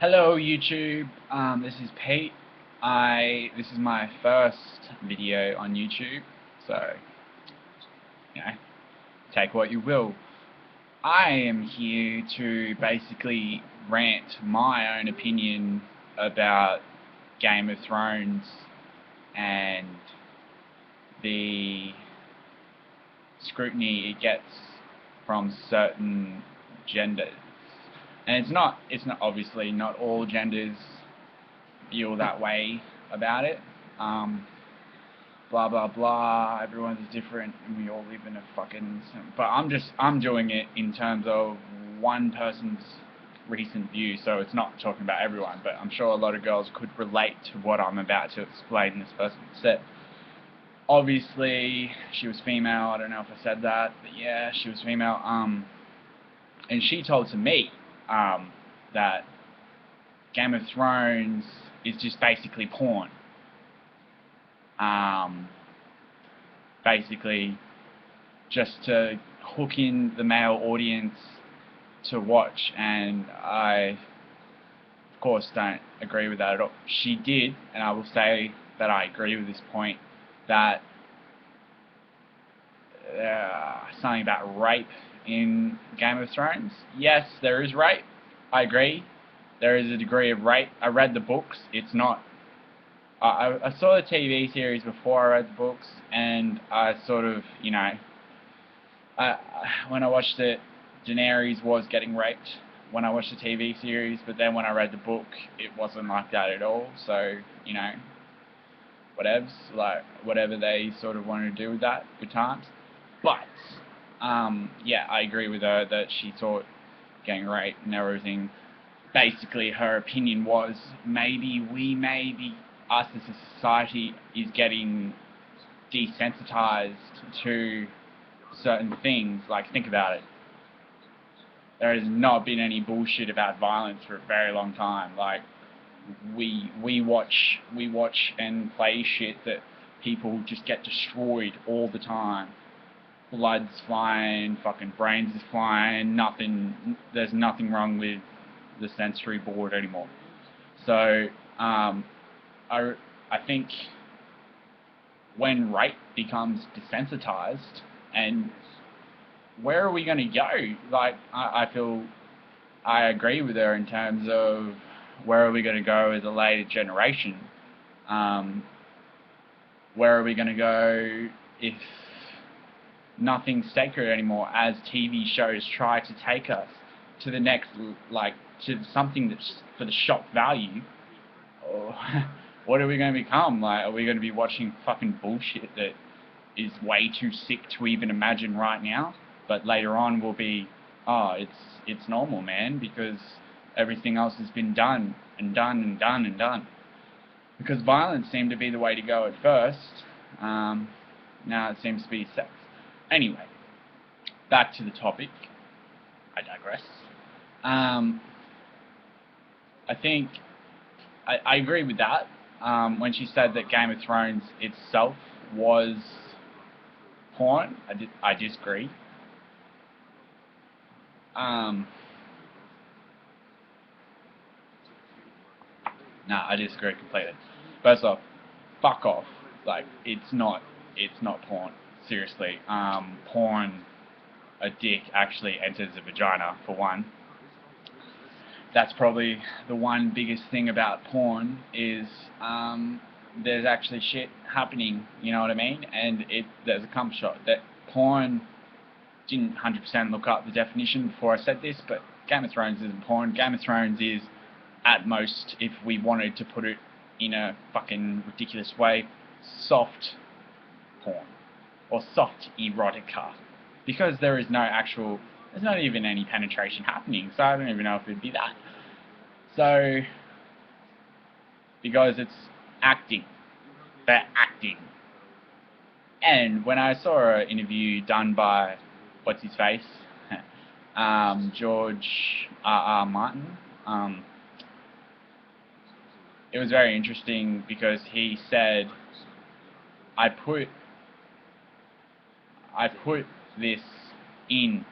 Hello YouTube, this is Pete. This is my first video on YouTube, so, you know, take what you will. I am here to basically rant my own opinion about Game of Thrones and the scrutiny it gets from certain genders. And it's not obviously not all genders feel that way about it. Blah blah blah. Everyone's different, and we all live in a fucking. But I'm doing it in terms of one person's recent view, so it's not talking about everyone. But I'm sure a lot of girls could relate to what I'm about to explain. This person said. Obviously, she was female. I don't know if I said that, but yeah, she was female. And she told to me, that Game of Thrones is just basically porn. Basically, just to hook in the male audience to watch, and I, of course, don't agree with that at all. She did, and I will say that I agree with this point, that something about rape in Game of Thrones. Yes, there is rape. I agree. There is a degree of rape. I read the books. It's not. I saw the TV series before I read the books, and I sort of, when I watched it, Daenerys was getting raped when I watched the TV series, but then when I read the book, it wasn't like that at all. So, whatevs, like whatever they sort of wanted to do with that, good times. But yeah, I agree with her that she thought getting raped and everything. Basically, her opinion was maybe us as a society is getting desensitized to certain things. Like, think about it. There has not been any bullshit about violence for a very long time. Like, we watch and play shit that people just get destroyed all the time. Blood's flying, fucking brains is flying, there's nothing wrong with the sensory board anymore. So, I think when rape becomes desensitized, and where are we going to go? Like, I feel I agree with her in terms of where are we going to go as a later generation. Where are we going to go if nothing's sacred anymore, as TV shows try to take us to the next, like, to something that's for the shock value? Or what are we going to become? Like, are we going to be watching fucking bullshit that is way too sick to even imagine right now, but later on will be, oh, it's normal, man, because everything else has been done and done and done and done. Because violence seemed to be the way to go at first. Now it seems to be sex. Anyway, back to the topic. I digress. I think I agree with that. When she said that Game of Thrones itself was porn, I disagree. No, I disagree completely. First off, fuck off. Like, it's not porn. Seriously. Porn, a dick actually enters a vagina, for one. That's probably the one biggest thing about porn is, there's actually shit happening, you know what I mean? And there's a cum shot. That porn, didn't 100% look up the definition before I said this, but Game of Thrones isn't porn. Game of Thrones is, at most, if we wanted to put it in a fucking ridiculous way, soft porn. Or soft erotica. Because there's not even any penetration happening, so I don't even know if it'd be that. So, because it's acting. They're acting. And when I saw an interview done by, what's his face? George R. Martin, it was very interesting because he said, I put this in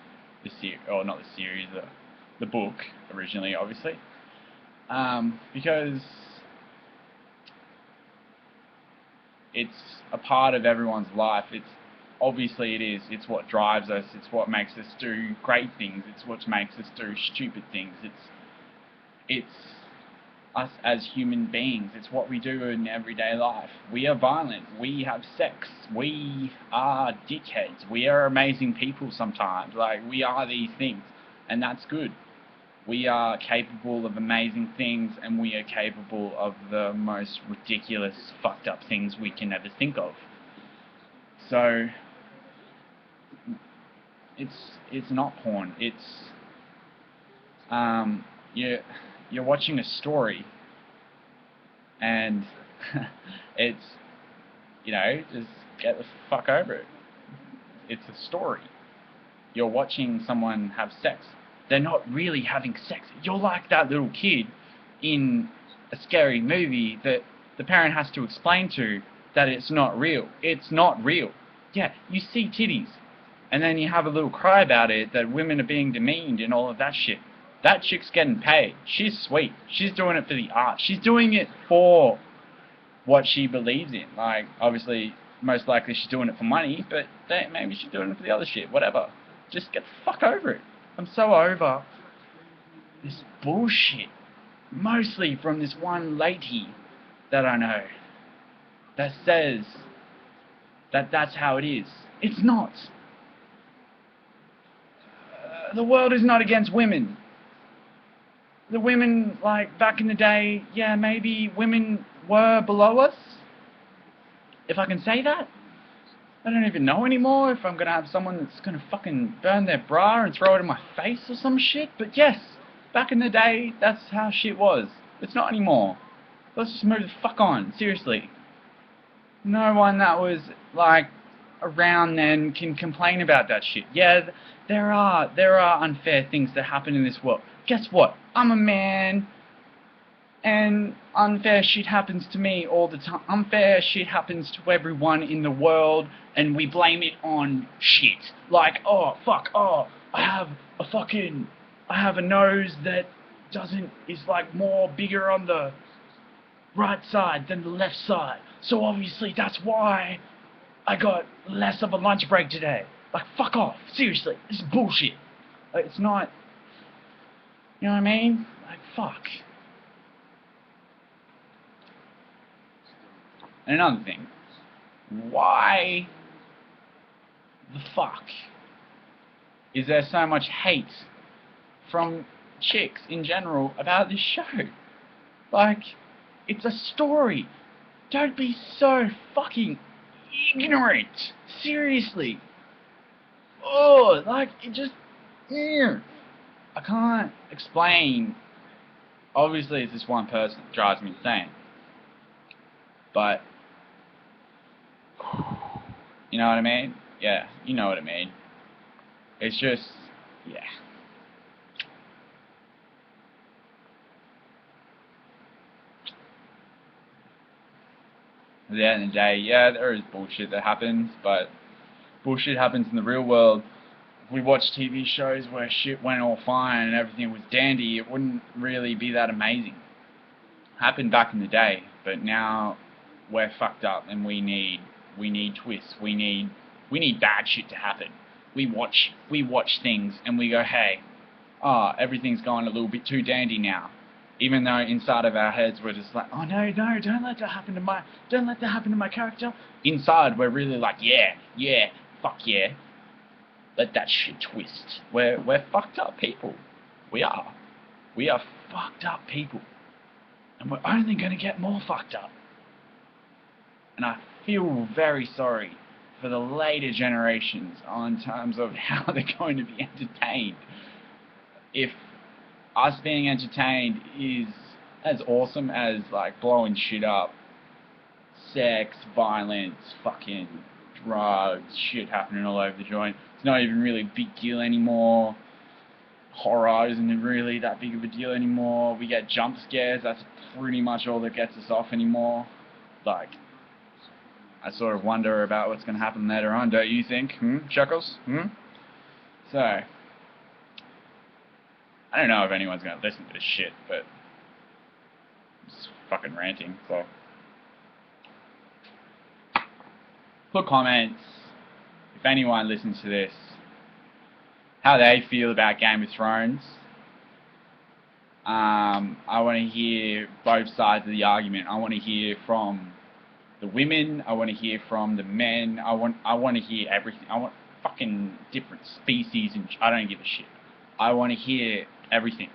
the series, or not the series, the book originally, obviously, Because it's a part of everyone's life. Obviously it is. It's what drives us. It's what makes us do great things. It's what makes us do stupid things. It's us as human beings. It's what we do in everyday life. We are violent. We have sex. We are dickheads. We are amazing people sometimes. Like, we are these things, and that's good. We are capable of amazing things, and we are capable of the most ridiculous, fucked up things we can ever think of. So, it's not porn. It's you're watching a story, and it's, just get the fuck over it. It's a story. You're watching someone have sex. They're not really having sex. You're like that little kid in a scary movie that the parent has to explain to that it's not real. It's not real. Yeah, you see titties, and then you have a little cry about it, that women are being demeaned and all of that shit. That chick's getting paid. She's sweet. She's doing it for the art. She's doing it for what she believes in. Like, obviously, most likely she's doing it for money, but maybe she's doing it for the other shit. Whatever. Just get the fuck over it. I'm so over this bullshit. Mostly from this one lady that I know that says that that's how it is. It's not. The world is not against women. The women, like, back in the day, yeah, maybe women were below us, if I can say that. I don't even know anymore if I'm gonna have someone that's gonna fucking burn their bra and throw it in my face or some shit, but yes, back in the day, that's how shit was. It's not anymore. Let's just move the fuck on, seriously. No one that was, like, around then can complain about that shit. Yeah, there are unfair things that happen in this world. Guess what? I'm a man, and unfair shit happens to me all the time. Unfair shit happens to everyone in the world, and we blame it on shit. Like, oh, fuck, I have a nose that is like more bigger on the right side than the left side. So obviously that's why I got less of a lunch break today. Like, fuck off. Seriously, this is bullshit. Like, it's not, you know what I mean? Like, fuck. And another thing, why the fuck is there so much hate from chicks in general about this show? Like, it's a story. Don't be so fucking ignorant. Seriously. Oh, like, it just, I can't explain. Obviously, it's this one person that drives me insane. But, you know what I mean? Yeah, you know what I mean. It's just, yeah. At the end of the day, yeah, there is bullshit that happens, but bullshit happens in the real world. If we watch TV shows where shit went all fine and everything was dandy, it wouldn't really be that amazing. Happened back in the day, but now we're fucked up and we need twists. We need bad shit to happen. We watch things and we go, hey, everything's going a little bit too dandy now. Even though inside of our heads we're just like, oh no, don't let that happen to my character. Inside we're really like, yeah, fuck yeah. Let that shit twist. We're fucked up people. We are. We are fucked up people. And we're only gonna get more fucked up. And I feel very sorry for the later generations on terms of how they're going to be entertained. If us being entertained is as awesome as, like, blowing shit up, sex, violence, fucking drugs, shit happening all over the joint, it's not even really a big deal anymore. Horror isn't really that big of a deal anymore. We get jump scares, that's pretty much all that gets us off anymore. Like, I sort of wonder about what's going to happen later on, don't you think? Chuckles? So, I don't know if anyone's going to listen to this shit, but Just fucking ranting. So put comments if anyone listens to this, how they feel about Game of Thrones. I want to hear both sides of the argument. I want to hear from the women. I want to hear from the men. I want to hear everything. I want fucking different species, and I don't give a shit. I want to hear everything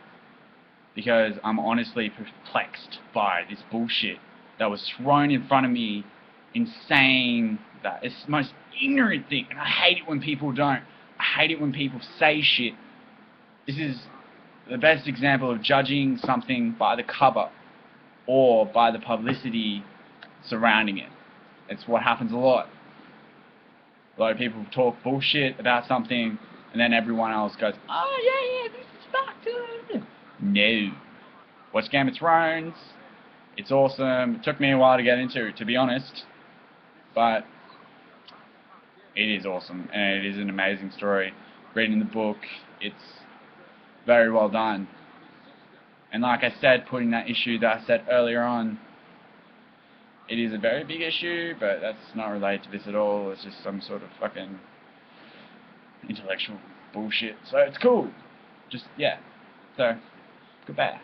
because I'm honestly perplexed by this bullshit that was thrown in front of me in saying that it's the most ignorant thing, and I hate it when people don't. I hate it when people say shit. This is the best example of judging something by the cover or by the publicity surrounding it. It's what happens a lot. A lot of people talk bullshit about something, and then everyone else goes, oh yeah, this is fucked. No. Watch Game of Thrones. It's awesome. It took me a while to get into it, to be honest. But it is awesome, and it is an amazing story. Reading the book, it's very well done. And like I said, putting that issue that I said earlier on, it is a very big issue, but that's not related to this at all. It's just some sort of fucking intellectual bullshit. So it's cool. Just, yeah. So, goodbye.